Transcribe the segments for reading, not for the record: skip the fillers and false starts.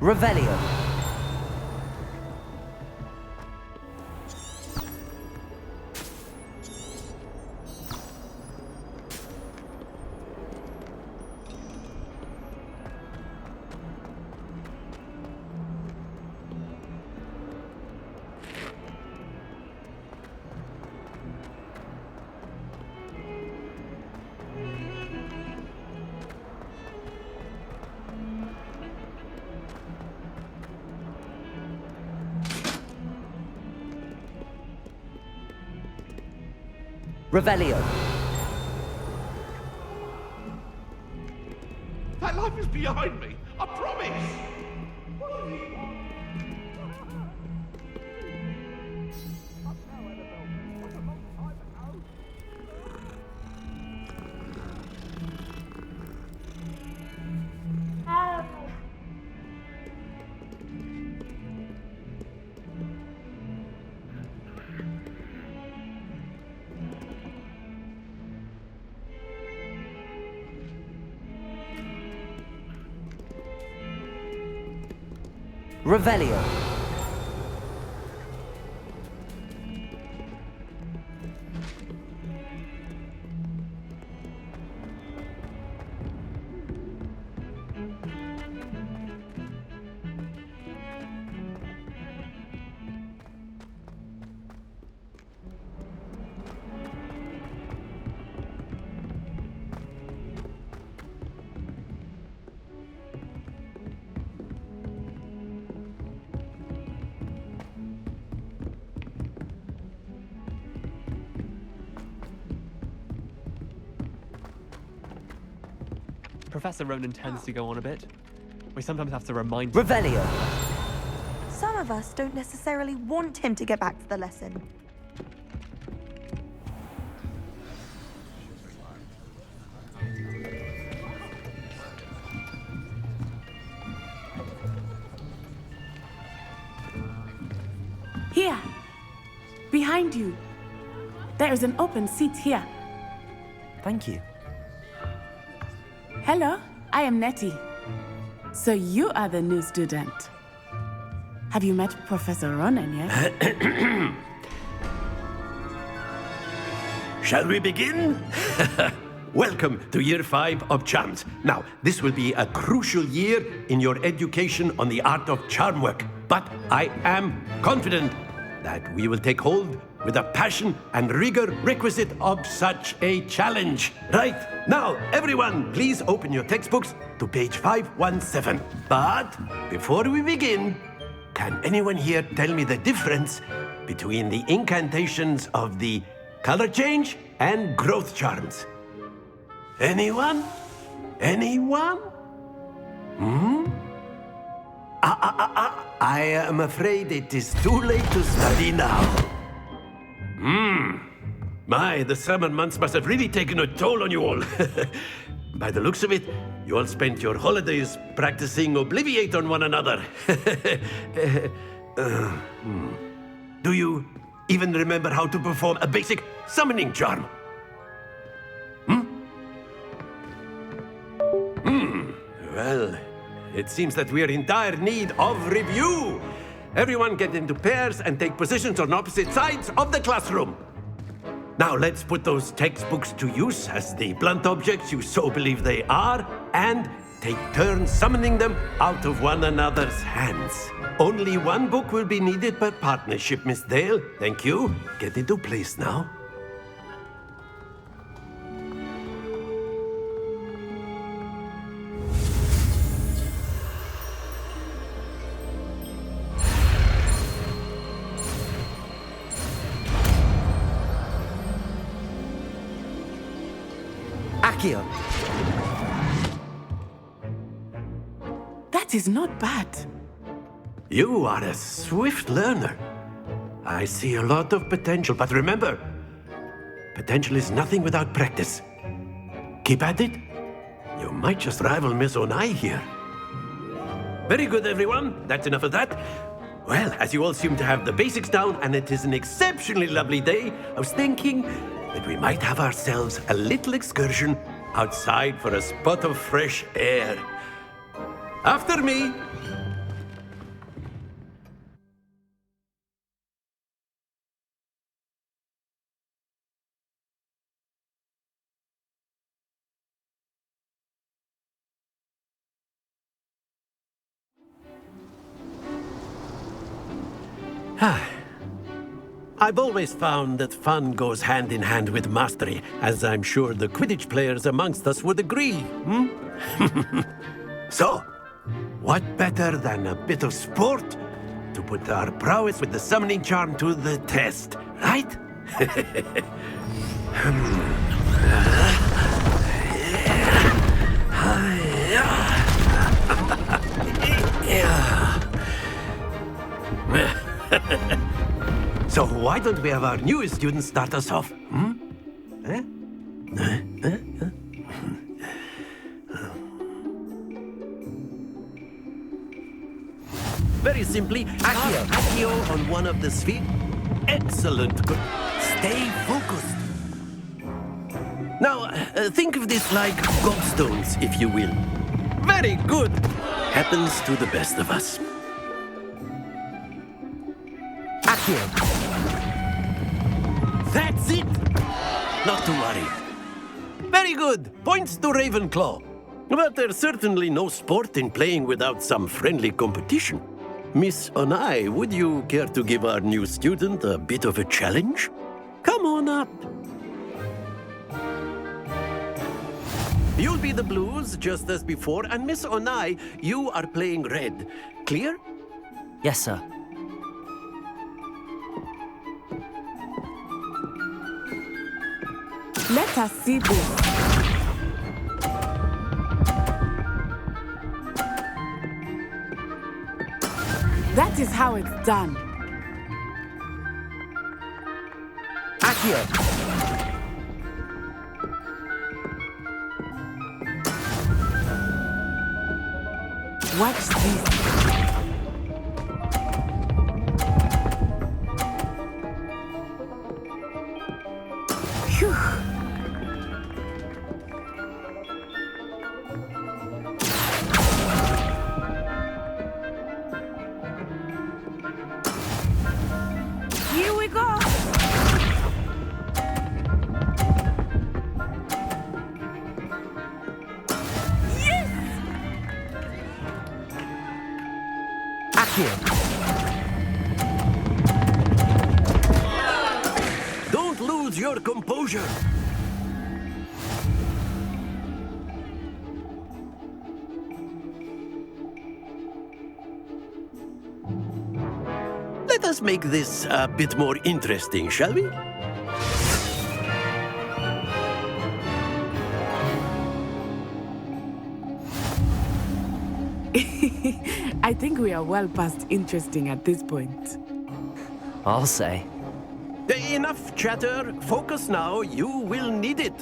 Revelio. Revelio. That life is behind me, I promise! Revelio. Professor Ronan tends to go on a bit. We sometimes have to remind him. Revelio. Some of us don't necessarily want him to get back to the lesson. Here, behind you. There is an open seat here. Thank you. Hello, I am Nettie. So you are the new student. Have you met Professor Ronan yet? Shall we begin? Welcome to Year 5 of Charms. Now, this will be a crucial year in your education on the art of charm work. But I am confident that we will take hold with the passion and rigor requisite of such a challenge. Right, now, everyone, please open your textbooks to page 517. But before we begin, can anyone here tell me the difference between the incantations of the color change and growth charms? Anyone? Anyone? I am afraid it is too late to study now. My, the summer months must have really taken a toll on you all. By the looks of it, you all spent your holidays practicing Obliviate on one another. Do you even remember how to perform a basic summoning charm? Well, it seems that we are in dire need of review. Everyone get into pairs and take positions on opposite sides of the classroom. Now let's put those textbooks to use as the blunt objects you so believe they are, and take turns summoning them out of one another's hands. Only one book will be needed per partnership, Miss Dale. Thank you. Get into place now. Accio. That is not bad. You are a swift learner. I see a lot of potential, but remember, Potential is nothing without practice. Keep at it. You might just rival Miss Onai here. Very good, everyone. That's enough of that. Well, as you all seem to have the basics down, and it is an exceptionally lovely day, I was thinking that we might have ourselves a little excursion outside for a spot of fresh air. After me. I've always found that fun goes hand in hand with mastery, as I'm sure the Quidditch players amongst us would agree, So, what better than a bit of sport to put our prowess with the summoning charm to the test, right? So why don't we have our newest student start us off? Very simply, Accio on one of the spheres. Excellent. Good. Stay focused. Now, think of this like gobstones, if you will. Very good. Happens to the best of us. Accio. That's it! Not to worry. Very good. Points to Ravenclaw. But there's certainly no sport in playing without some friendly competition. Miss Onai, would you care to give our new student a bit of a challenge? Come on up. You'll be the blues, just as before, and Miss Onai, you are playing red. Clear? Yes, sir. Let us see this. That is how it's done. Accio. Watch this. Phew. Here we go. Yes! Accio. Don't lose your composure. Let us make this a bit more interesting, shall we? I think we are well past interesting at this point. I'll say. Enough chatter. Focus now. You will need it.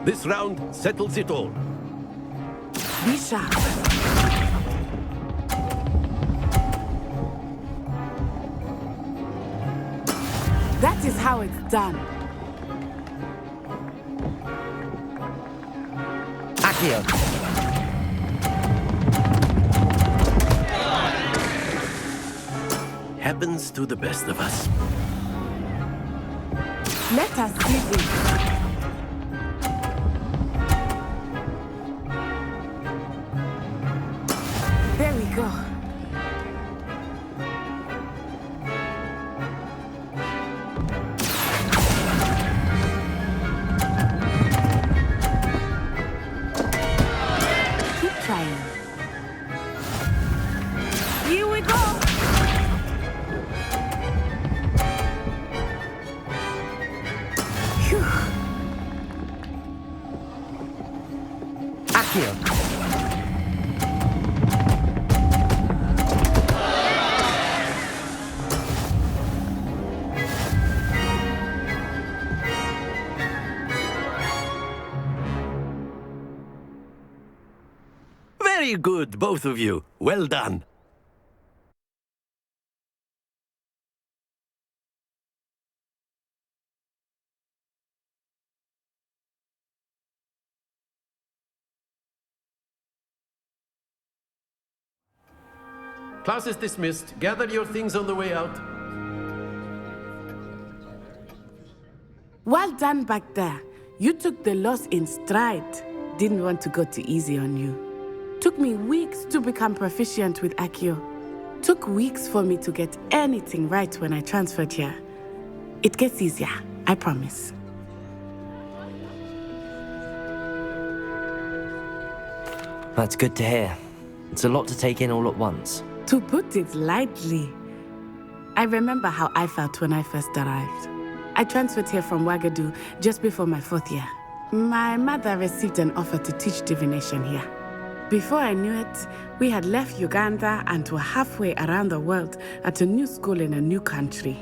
This round settles it all. Be sharp. That is how it's done. Accio. Happens to the best of us. Let us see this. There we go. Keep trying. Here we go. Phew. Very good, both of you. Well done. Class is dismissed. Gather your things on the way out. Well done back there. You took the loss in stride. Didn't want to go too easy on you. Took me weeks to become proficient with Accio. Took weeks for me to get anything right when I transferred here. It gets easier, I promise. That's good to hear. It's a lot to take in all at once. To put it lightly, I remember how I felt when I first arrived. I transferred here from Ouagadougou just before my 4th year. My mother received an offer to teach divination here. Before I knew it, we had left Uganda and were halfway around the world at a new school in a new country.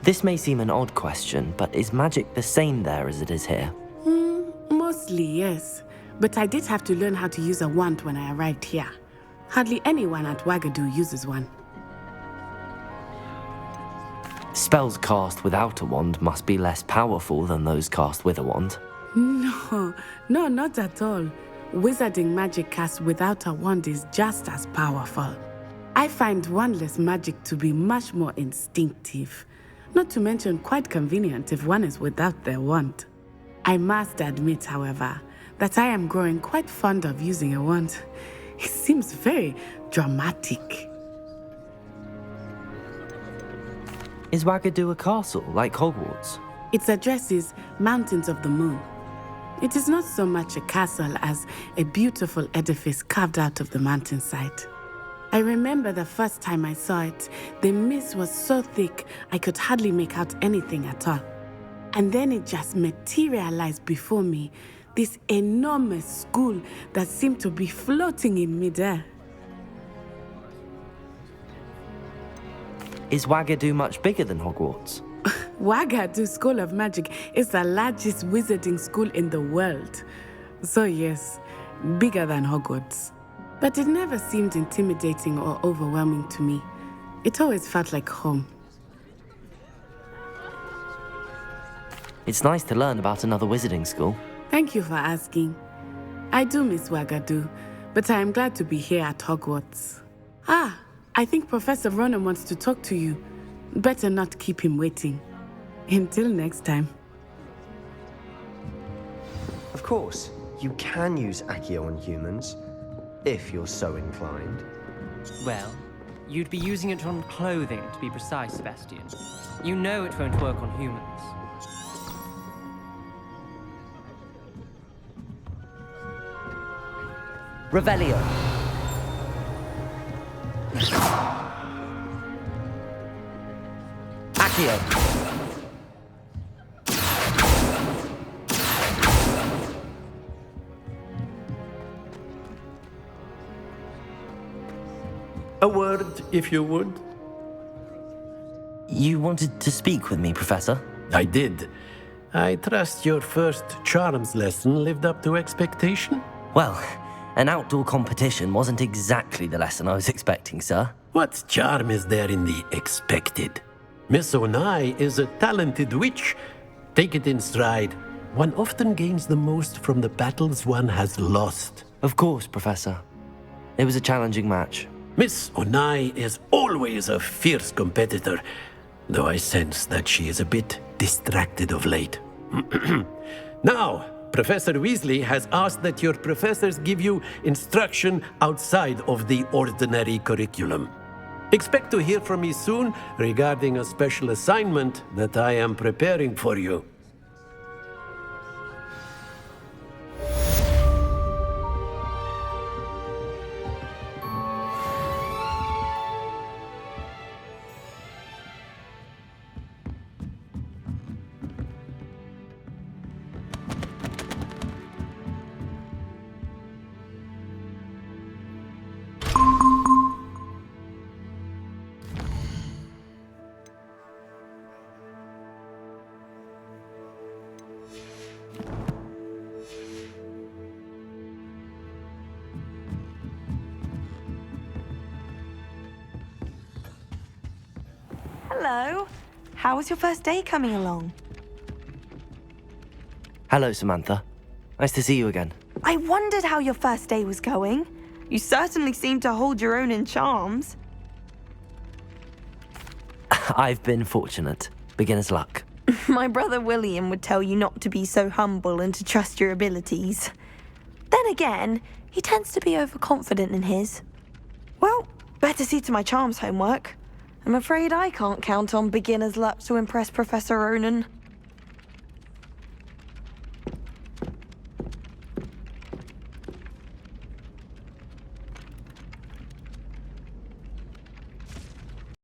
This may seem an odd question, but is magic the same there as it is here? Mostly, yes. But I did have to learn how to use a wand when I arrived here. Hardly anyone at Ouagadougou uses one. Spells cast without a wand must be less powerful than those cast with a wand. No, not at all. Wizarding magic cast without a wand is just as powerful. I find wandless magic to be much more instinctive. Not to mention quite convenient if one is without their wand. I must admit, however, that I am growing quite fond of using a wand. It seems very dramatic. Is Ouagadougou a castle, like Hogwarts? Its address is Mountains of the Moon. It is not so much a castle as a beautiful edifice carved out of the mountainside. I remember the first time I saw it, the mist was so thick I could hardly make out anything at all. And then it just materialized before me, this enormous school that seemed to be floating in midair. Is Ouagadougou much bigger than Hogwarts? Ouagadougou School of Magic is the largest wizarding school in the world. So yes, bigger than Hogwarts. But it never seemed intimidating or overwhelming to me. It always felt like home. It's nice to learn about another wizarding school. Thank you for asking. I do miss Ouagadougou, but I am glad to be here at Hogwarts. I think Professor Ronan wants to talk to you. Better not keep him waiting. Until next time. Of course, you can use Accio on humans, if you're so inclined. Well, you'd be using it on clothing, to be precise, Sebastian. You know it won't work on humans. Revelio. Accio. A word, if you would. You wanted to speak with me, Professor? I did. I trust your first charms lesson lived up to expectation? Well, an outdoor competition wasn't exactly the lesson I was expecting, sir. What charm is there in the expected? Miss Onai is a talented witch. Take it in stride. One often gains the most from the battles one has lost. Of course, Professor. It was a challenging match. Miss Onai is always a fierce competitor, though I sense that she is a bit distracted of late. Now, Professor Weasley has asked that your professors give you instruction outside of the ordinary curriculum. Expect to hear from me soon regarding a special assignment that I am preparing for you. Hello. How was your first day coming along? Hello, Samantha. Nice to see you again. I wondered how your first day was going. You certainly seem to hold your own in charms. I've been fortunate. Beginner's luck. My brother William would tell you not to be so humble and to trust your abilities. Then again, he tends to be overconfident in his. Well, better see to my charms homework. I'm afraid I can't count on beginner's luck to impress Professor Ronan.